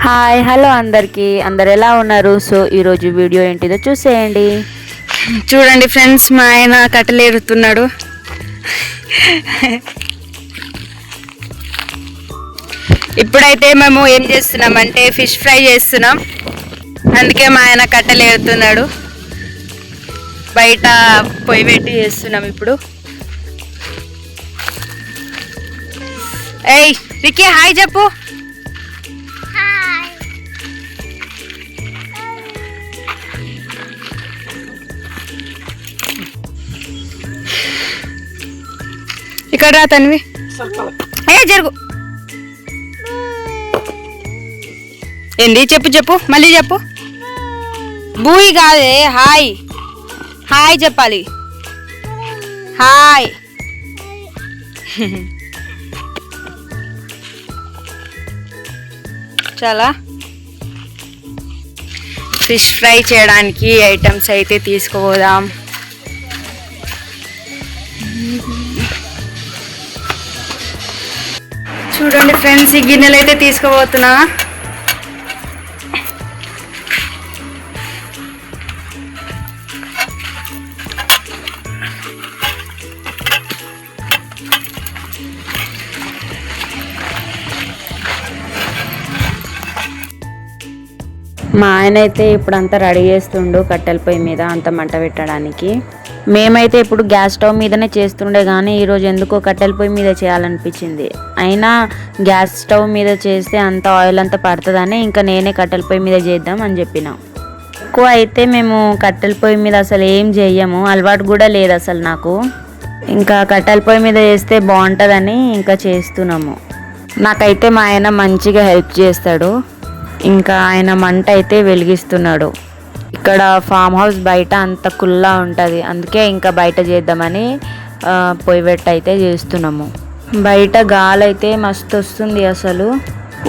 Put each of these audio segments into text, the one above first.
Hi hello అందరికీ అందరు ఎలా ఉన్నారు? సో ఈరోజు వీడియో ఏంటిదో చూసేయండి. చూడండి ఫ్రెండ్స్, మా ఆయన కట్టలేరుతున్నాడు. ఇప్పుడైతే మేము ఏం చేస్తున్నామంటే ఫిష్ ఫ్రై చేస్తున్నాం. అందుకే మా ఆయన కట్టలేరుతున్నాడు. బయట పొయ్యి పెట్టి చేస్తున్నాం ఇప్పుడు. ఏయ్ రికీ, హాయ్ చెప్పు. ఇక్కడ రా తన్వి. జరుగు. ఏంది చెప్పు చెప్పు, మళ్ళీ చెప్పు. బూయి కాదే, హాయ్ హాయ్ చెప్పాలి. హాయ్. చాలా ఫిష్ ఫ్రై చేయడానికి ఐటమ్స్ అయితే తీసుకుపోదాం. చూడండి ఫ్రెండ్స్, ఈ గిన్నెలు అయితే తీసుకుపోతున్నా. మా ఆయన అయితే ఇప్పుడు అంతా రెడీ చేస్తుండు కట్టెల పొయ్యి మీద అంత మంట పెట్టడానికి. మేమైతే ఇప్పుడు గ్యాస్ స్టవ్ మీదనే చేస్తుండే కానీ ఈరోజు ఎందుకో కట్టెల పొయ్యి మీద చేయాలనిపించింది. అయినా గ్యాస్ స్టవ్ మీద చేస్తే అంత ఆయిల్ అంతా పడుతుందని ఇంకా నేనే కట్టెల పొయ్యి మీద చేద్దాం అని చెప్పిన. ఎక్కువ అయితే మేము కట్టెల పొయ్యి మీద అసలు ఏం చెయ్యము, అలవాటు కూడా లేదు అసలు నాకు. ఇంకా కట్టెల పొయ్యి మీద చేస్తే బాగుంటుందని ఇంకా చేస్తున్నాము. నాకైతే మా ఆయన మంచిగా హెల్ప్ చేస్తాడు. ఇంకా ఆయన మంట అయితే వెలిగిస్తున్నాడు. ఇక్కడ ఫామ్ హౌస్ బయట అంత కుల్లా ఉంటుంది, అందుకే ఇంకా బయట చేద్దామని పొయ్యి పెట్టి అయితే చేస్తున్నాము. బయట గాలి అయితే మస్తు వస్తుంది అసలు.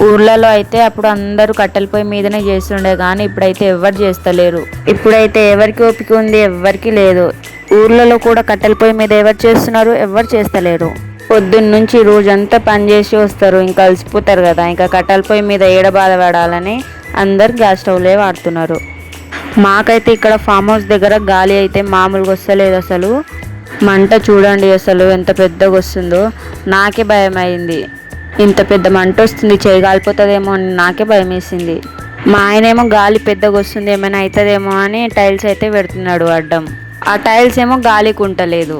ఊర్లలో అయితే అప్పుడు అందరూ కట్టెల పొయ్యి మీదనే చేస్తుండే కానీ ఇప్పుడైతే ఎవరు చేస్తలేరు. ఇప్పుడైతే ఎవరికి ఓపిక ఉంది, ఎవరికి లేదు. ఊర్లలో కూడా కట్టెల పొయ్యి మీద ఎవరు చేస్తున్నారు, ఎవరు చేస్తలేరు. పొద్దున్న నుంచి రోజంతా పని చేసి వస్తారు, ఇంకా అలసిపోతారు కదా. ఇంకా కట్టెల పొయ్యి మీద ఏడ బాధపడాలని అందరు గ్యాస్ స్టవ్లే వాడుతున్నారు. మాకైతే ఇక్కడ ఫామ్ హౌస్ దగ్గర గాలి అయితే మామూలుగా వస్తలేదు అసలు. మంట చూడండి అసలు ఎంత పెద్దగా వస్తుందో. నాకే భయం అయింది, ఇంత పెద్ద మంట వస్తుంది చేయగలిపోతుందేమో అని నాకే భయం వేసింది. మా ఆయనేమో గాలి పెద్దగా వస్తుంది ఏమైనా అవుతుందేమో అని టైల్స్ అయితే పెడుతున్నాడు అడ్డం. ఆ టైల్స్ ఏమో గాలికి ఉంటలేదు.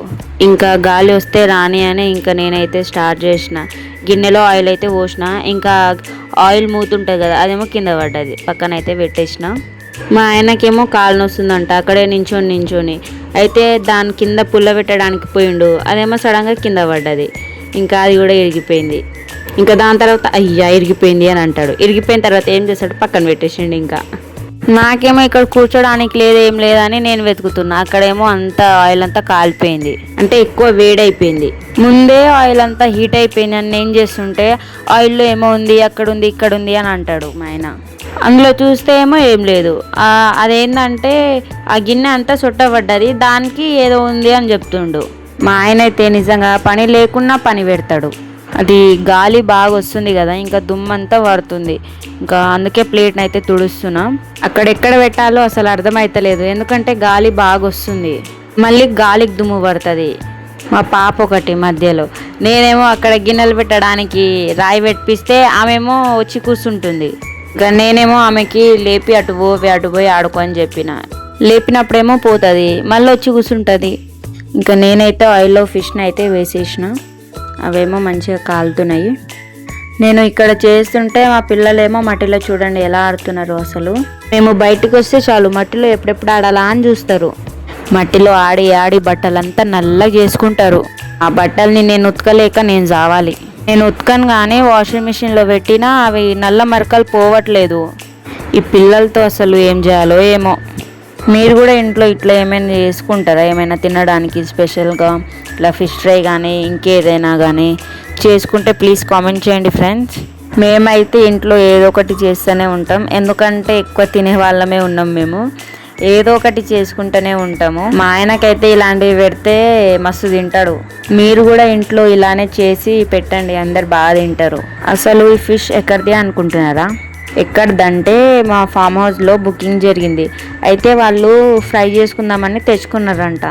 ఇంకా గాలి వస్తే రాని అని ఇంకా నేనైతే స్టార్ట్ చేసిన. గిన్నెలో ఆయిల్ అయితే పోసిన, ఇంకా ఆయిల్ మూతుంటుంది కదా అదేమో కింద పడ్డది, పక్కన అయితే పెట్టేసిన. మా ఆయనకేమో కాలు నొస్తుందంట అక్కడే నించొని అయితే దాని కింద పుల్ల పెట్టడానికి పోయిండు, అదేమో సడన్గా కింద పడ్డది. ఇంకా అది కూడా ఇరిగిపోయింది. ఇంకా దాని తర్వాత అయ్యా ఇరిగిపోయింది అని అంటాడు. ఇరిగిపోయిన తర్వాత ఏం చేస్తాడు, పక్కన పెట్టేసిండు. ఇంకా నాకేమో ఇక్కడ కూర్చోడానికి లేదు ఏం లేదని నేను వెతుకుతున్నా. అక్కడేమో అంత ఆయిల్ అంతా కాలిపోయింది, అంటే ఎక్కువ వేడైపోయింది. ముందే ఆయిల్ అంతా హీట్ అయిపోయింది అని నేను చేస్తుంటే ఆయిల్లో ఏమో ఉంది, అక్కడ ఉంది, ఇక్కడ ఉంది అని అంటాడు మా ఆయన. అందులో చూస్తే ఏమో ఏం లేదు. అదేంటంటే ఆ గిన్నె అంతా చుట్టబడ్డది, దానికి ఏదో ఉంది అని చెప్తుండు. మా ఆయన అయితే నిజంగా పని లేకున్నా పని పెడతాడు. అది గాలి బాగా వస్తుంది కదా, ఇంకా దుమ్మంతా పడుతుంది. ఇంకా అందుకే ప్లేట్ని అయితే తుడుస్తున్నాం. అక్కడెక్కడ పెట్టాలో అసలు అర్థమవుతలేదు, ఎందుకంటే గాలి బాగా వస్తుంది, మళ్ళీ గాలికి దుమ్ము పడుతుంది. మా పాప ఒకటి మధ్యలో, నేనేమో అక్కడ గిన్నెలు పెట్టడానికి రాయి పెట్టిస్తే ఆమెమో వచ్చి కూర్చుంటుంది. ఇంకా నేనేమో ఆమెకి లేపి అటు పోయి ఆడుకో అని చెప్పిన. లేపినప్పుడేమో పోతుంది, మళ్ళీ వచ్చి కూర్చుంటుంది. ఇంకా నేనైతే ఆయిల్లో ఫిష్ని అయితే వేసేసిన, అవేమో మంచిగా కాలుతున్నాయి. నేను ఇక్కడ చేస్తుంటే మా పిల్లలేమో మట్టిలో చూడండి ఎలా ఆడుతున్నారు అసలు. మేము బయటకు వస్తే చాలు మట్టిలో ఎప్పుడెప్పుడు ఆడాలా అని చూస్తారు. మట్టిలో ఆడి ఆడి బట్టలంతా నల్లగా చేసుకుంటారు. ఆ బట్టల్ని నేను ఉతకలేక నేను చావాలి. నేను ఉతకను కానీ వాషింగ్ మిషన్లో పెట్టినా అవి నల్ల మరకలు పోవట్లేదు. ఈ పిల్లలతో అసలు ఏం చేయాలో ఏమో. మీరు కూడా ఇంట్లో ఇట్లా ఏమైనా చేసుకుంటారా, ఏమైనా తినడానికి స్పెషల్గా ఇట్లా ఫిష్ ఫ్రై కానీ ఇంకేదైనా కానీ చేసుకుంటే ప్లీజ్ కామెంట్ చేయండి ఫ్రెండ్స్. మేమైతే ఇంట్లో ఏదో ఒకటి చేస్తూనే ఉంటాం, ఎందుకంటే ఎక్కువ తినే వాళ్ళమే ఉన్నాం మేము. ఏదో ఒకటి చేసుకుంటూనే ఉంటాము. మా ఆయనకైతే ఇలాంటివి పెడితే మస్తు తింటాడు. మీరు కూడా ఇంట్లో ఇలానే చేసి పెట్టండి, అందరు బాగా తింటారు. అసలు ఈ ఫిష్ ఎక్కడిది అనుకుంటున్నారా? ఎక్కడిదంటే మా ఫామ్ హౌస్లో బుకింగ్ జరిగింది. అయితే వాళ్ళు ఫ్రై చేసుకుందామని తెచ్చుకున్నారంట.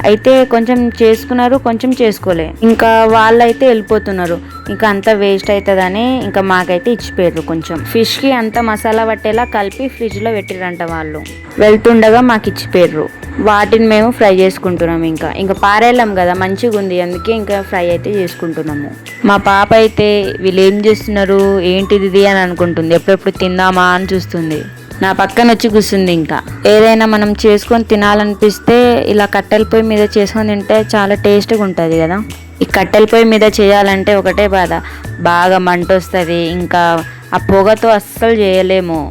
అయితే కొంచెం చేసుకున్నారు, కొంచెం చేసుకోలే. ఇంకా వాళ్ళైతే వెళ్ళిపోతున్నారు. ఇంకా అంతా వేస్ట్ అవుతుందని ఇంకా మాకైతే ఇచ్చిపోయారు. కొంచెం ఫిష్కి అంత మసాలా పట్టేలా కలిపి ఫ్రిడ్జ్లో పెట్టిరంట వాళ్ళు. వెళ్తుండగా మాకు ఇచ్చిపోయారు. వాటిని మేము ఫ్రై చేసుకుంటున్నాం. ఇంకా పారేళ్ళం కదా, మంచిగా ఉంది, అందుకే ఇంకా ఫ్రై అయితే చేసుకుంటున్నాము. మా పాప అయితే వీళ్ళు ఏం చేస్తున్నారు, ఏంటిది అని అనుకుంటుంది. ఎప్పుడెప్పుడు తిందామా అని చూస్తుంది. నా పక్కన వచ్చి కూర్చుంది. ఇంకా ఏదైనా మనం చేసుకొని తినాలనిపిస్తే ఇలా కట్టెల పొయ్యి మీద చేసుకొని తింటే చాలా టేస్ట్గా ఉంటుంది కదా. ఈ కట్టెల పొయ్యి మీద చేయాలంటే ఒకటే బాధ, బాగా మంట వస్తుంది. ఇంకా ఆ పొగతో అస్సలు చేయలేము.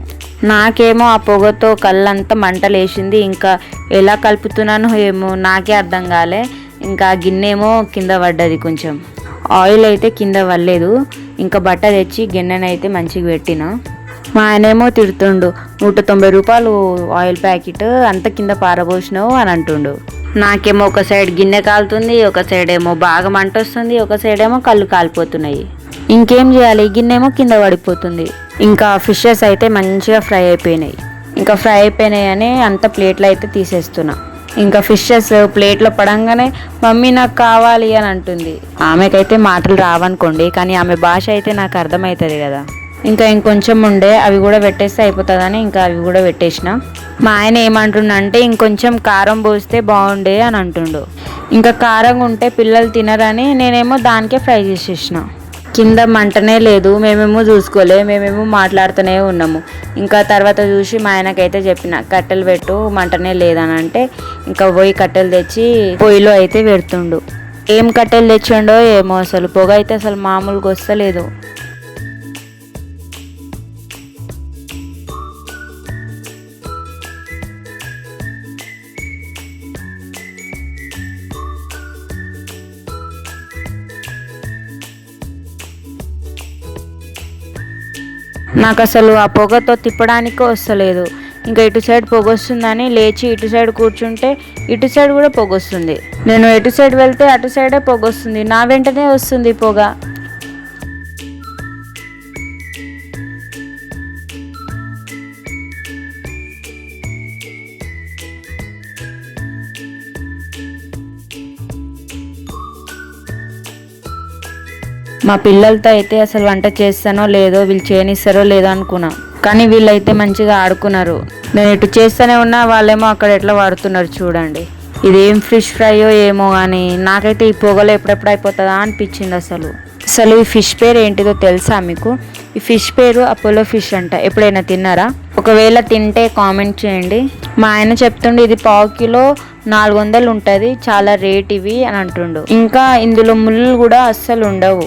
నాకేమో ఆ పొగతో కళ్ళంతా మంటలేసింది. ఇంకా ఎలా కలుపుతున్నానో ఏమో నాకే అర్థం కాలే. ఇంకా గిన్నెమో కింద పడ్డది. కొంచెం ఆయిల్ అయితే కింద పడలేదు. ఇంకా బట్ట తెచ్చి గిన్నెనైతే మంచిగా పెట్టిన. మా ఆయనేమో తిడుతుండు, 190 రూపాయలు ఆయిల్ ప్యాకెట్ అంత కింద పారబోసినావు అని అంటుండు. నాకేమో ఒక సైడ్ గిన్నె కాలుతుంది, ఒక సైడ్ ఏమో బాగా మంట వస్తుంది, ఒక సైడ్ ఏమో కళ్ళు కాలిపోతున్నాయి. ఇంకేం చేయాలి, గిన్నెమో కింద పడిపోతుంది. ఇంకా ఫిషెస్ అయితే మంచిగా ఫ్రై అయిపోయినాయి. ఇంకా ఫ్రై అయిపోయినాయని అంత ప్లేట్లో అయితే తీసేస్తున్నా. ఇంకా ఫిషెస్ ప్లేట్లో పడంగానే మమ్మీ నాకు కావాలి అని అంటుంది. ఆమెకైతే మాటలు రావనుకోండి, కానీ ఆమె భాష అయితే నాకు అర్థమవుతుంది కదా. ఇంకా ఇంకొంచెం ఉండే, అవి కూడా పెట్టేస్తే అయిపోతుందని ఇంకా అవి కూడా పెట్టేసిన. మా ఆయన ఏమంటుండంటే ఇంకొంచెం కారం పోస్తే బాగుండే అని అంటుండు. ఇంకా కారం ఉంటే పిల్లలు తినరని నేనేమో దానికే ఫ్రై చేసేసిన. కింద మంటనే లేదు, మేమేమో చూసుకోలే, మేమేమో మాట్లాడుతూనే ఉన్నాము. ఇంకా తర్వాత చూసి మా ఆయనకైతే చెప్పిన, కట్టెలు పెట్టు, మంటనే లేదని అంటే ఇంకా పోయి కట్టెలు తెచ్చి పొయ్యిలో అయితే పెడుతుండు. ఏం కట్టెలు తెచ్చిండో ఏమో, అసలు పొగ అయితే అసలు మామూలుగా వస్తలేదు. నాకు అసలు ఆ పొగతో తిప్పడానికో వస్తలేదు. ఇంకా ఇటు సైడ్ పొగ వస్తుందని లేచి ఇటు సైడ్ కూర్చుంటే ఇటు సైడ్ కూడా పొగ వస్తుంది. నేను ఎటు సైడ్ వెళ్తే అటు సైడే పొగ వస్తుంది, నా వెంటనే వస్తుంది పొగ. మా పిల్లలతో అయితే అసలు వంట చేస్తానో లేదో, వీళ్ళు చేయనిస్తారో లేదో అనుకున్నా. కానీ వీళ్ళైతే మంచిగా ఆడుకున్నారు. నేను ఇటు చేస్తూనే ఉన్నా, వాళ్ళేమో అక్కడ ఎట్లా వాడుతున్నారు చూడండి. ఇదేం ఫిష్ ఫ్రైయో ఏమో కానీ నాకైతే ఈ పొగలో ఎప్పుడెప్పుడు అయిపోతుందా అనిపించింది. అసలు ఈ ఫిష్ పేరు ఏంటిదో తెలుసా మీకు? ఈ ఫిష్ పేరు అపోలో ఫిష్ అంట. ఎప్పుడైనా తిన్నారా? ఒకవేళ తింటే కామెంట్ చేయండి. మా ఆయన చెప్తుండే ఇది పావు కిలో 400 ఉంటుంది, చాలా రేట్ ఇవి అని అంటుండు. ఇంకా ఇందులో ముళ్ళు కూడా అస్సలు ఉండవు.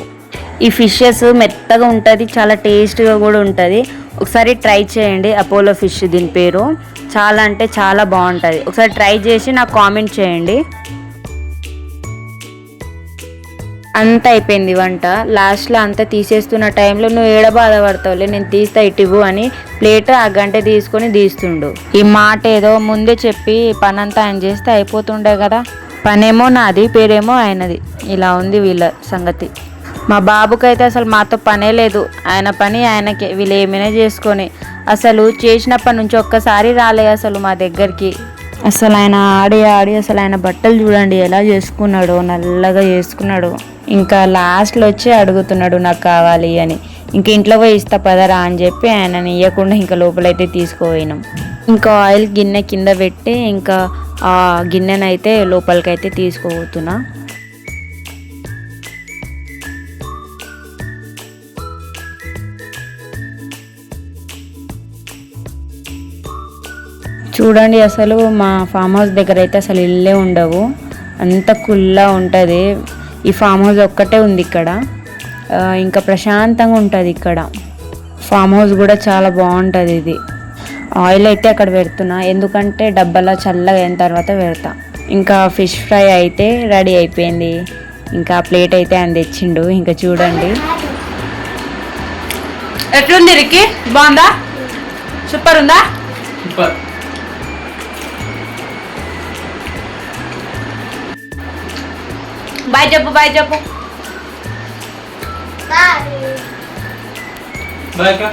ఈ ఫిషెస్ మెత్తగా ఉంటుంది, చాలా టేస్ట్గా కూడా ఉంటుంది. ఒకసారి ట్రై చేయండి. అపోలో ఫిష్ దీని పేరు. చాలా అంటే చాలా బాగుంటుంది. ఒకసారి ట్రై చేసి నాకు కామెంట్ చేయండి. అంత అయిపోయింది వంట. లాస్ట్లో అంతా తీసేస్తున్న టైంలో నువ్వు ఏడ బాధపడతావులే, నేను తీస్తా ఇటువు అని ప్లేట్ ఆ గంట తీసుకొని తీస్తుండు. ఈ మాట ఏదో ముందే చెప్పి పనంతా ఆయన చేస్తే అయిపోతుండే కదా. పనేమో నాది, పేరేమో ఆయనది. ఇలా ఉంది వీళ్ళ సంగతి. మా బాబుకైతే అసలు మాతో పనే లేదు, ఆయన పని ఆయనకే. వీళ్ళు ఏమైనా చేసుకొని అసలు చేసినప్పటి నుంచి ఒక్కసారి రాలే అసలు మా దగ్గరికి. అసలు ఆయన ఆడి అసలు ఆయన బట్టలు చూడండి ఎలా చేసుకున్నాడో, నల్లగా చేసుకున్నాడు. ఇంకా లాస్ట్లో వచ్చి అడుగుతున్నాడు నాకు కావాలి అని. ఇంక ఇంట్లో పోయి ఇస్తా పదరా అని చెప్పి ఆయనని ఇవ్వకుండా ఇంకా లోపలైతే తీసుకుపోయినాం. ఇంకా ఆయిల్ గిన్నె కింద పెట్టి ఇంకా ఆ గిన్నెనైతే లోపలికైతే తీసుకుపోతున్నా. చూడండి అసలు మా ఫామ్ హౌస్ దగ్గర అయితే అసలు ఇల్లే ఉండవు, అంత కుల్లా ఉంటుంది. ఈ ఫామ్ హౌస్ ఒక్కటే ఉంది ఇక్కడ. ఇంకా ప్రశాంతంగా ఉంటుంది ఇక్కడ. ఫామ్ హౌస్ కూడా చాలా బాగుంటుంది. ఇది ఆయిల్ అయితే అక్కడ పెడుతున్నా, ఎందుకంటే డబ్బాలో చల్లగా అయిన తర్వాత పెడతా. ఇంకా ఫిష్ ఫ్రై అయితే రెడీ అయిపోయింది. ఇంకా ప్లేట్ అయితే ఆయన తెచ్చిండు. ఇంకా చూడండి ఎట్లుంది రికి, బాగుందా? సూపర్ ఉందా? సూపర్. బాయ్ చెప్పు, బాయ్ చెప్పు. బాయ్ అక్క.